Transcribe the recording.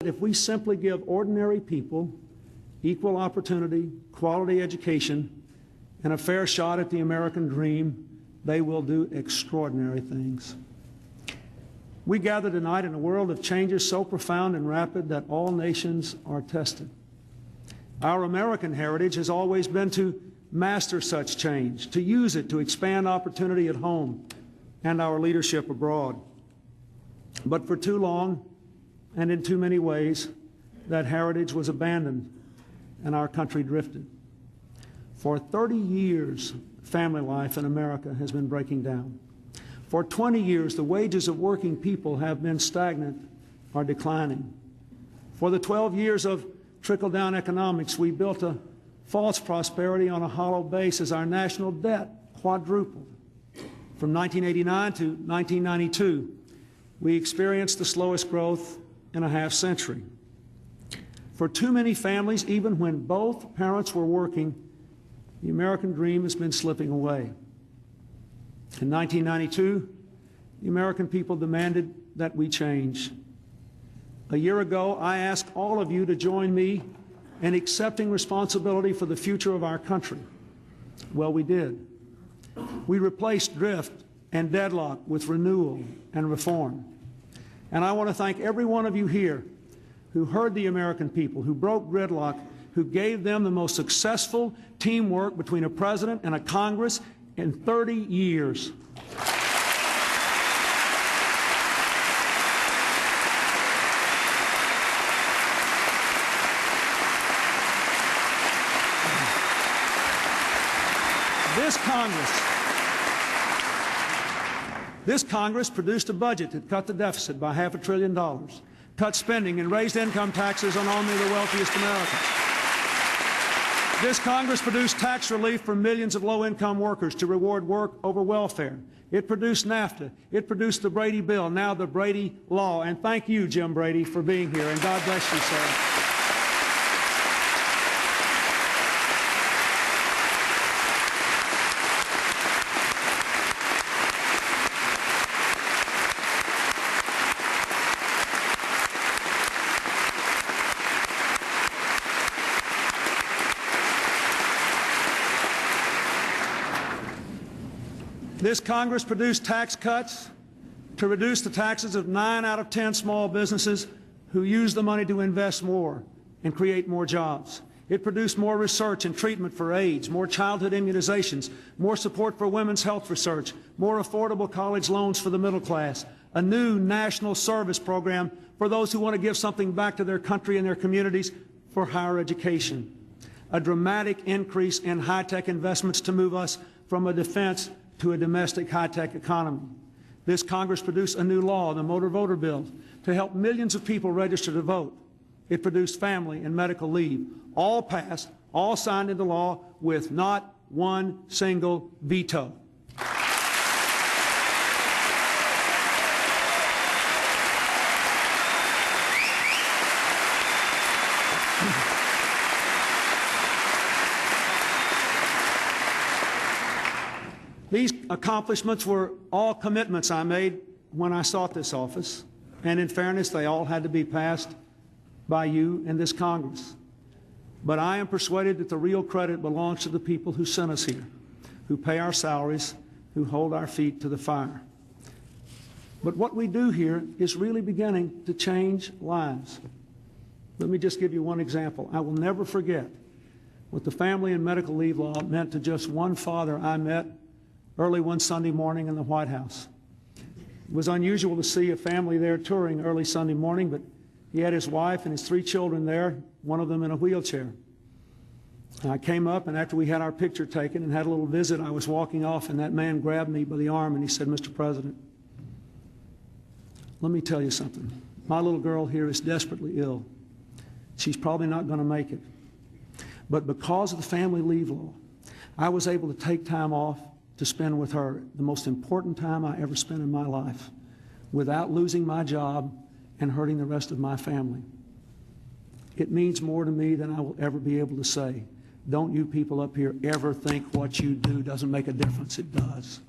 If we simply give ordinary people equal opportunity, quality education, and a fair shot at the American dream, they will do extraordinary things. We gather tonight in a world of changes so profound and rapid that all nations are tested. Our American heritage has always been to master such change, to use it to expand opportunity at home and our leadership abroad. But for too long, and in too many ways, that heritage was abandoned and our country drifted. For 30 years, family life in America has been breaking down. For 20 years, the wages of working people have been stagnant or declining. For the 12 years of trickle-down economics, we built a false prosperity on a hollow base as our national debt quadrupled. From 1989 to 1992, we experienced the slowest growth in a half century. For too many families, even when both parents were working, the American dream has been slipping away. In 1992, the American people demanded that we change. A year ago, I asked all of you to join me in accepting responsibility for the future of our country. Well, we did. We replaced drift and deadlock with renewal and reform. And I want to thank every one of you here who heard the American people, who broke gridlock, who gave them the most successful teamwork between a president and a Congress in 30 years. This Congress produced a budget that cut the deficit by $500 billion, cut spending and raised income taxes on only the wealthiest Americans. This Congress produced tax relief for millions of low-income workers to reward work over welfare. It produced NAFTA. It produced the Brady bill, now the Brady law. And thank you, Jim Brady, for being here. And God bless you, sir. This Congress produced tax cuts to reduce the taxes of 9 out of 10 small businesses who use the money to invest more and create more jobs. It produced more research and treatment for AIDS, more childhood immunizations, more support for women's health research, more affordable college loans for the middle class, a new national service program for those who want to give something back to their country and their communities for higher education, a dramatic increase in high-tech investments to move us from a defense to a domestic high-tech economy. This Congress produced a new law, the motor voter bill, to help millions of people register to vote. It produced family and medical leave, all passed, all signed into law with not one single veto. These accomplishments were all commitments I made when I sought this office, and in fairness, they all had to be passed by you and this Congress. But I am persuaded that the real credit belongs to the people who sent us here, who pay our salaries, who hold our feet to the fire. But what we do here is really beginning to change lives. Let me just give you one example. I will never forget what the family and medical leave law meant to just one father I met early one Sunday morning in the White House. It was unusual to see a family there touring early Sunday morning, but he had his wife and his 3 children there, one of them in a wheelchair. And I came up, and after we had our picture taken and had a little visit, I was walking off, and that man grabbed me by the arm, and he said, "Mr. President, let me tell you something. My little girl here is desperately ill. She's probably not going to make it. But because of the family leave law, I was able to take time off to spend with her the most important time I ever spent in my life without losing my job and hurting the rest of my family. It means more to me than I will ever be able to say. Don't you people up here ever think what you do doesn't make a difference. It does."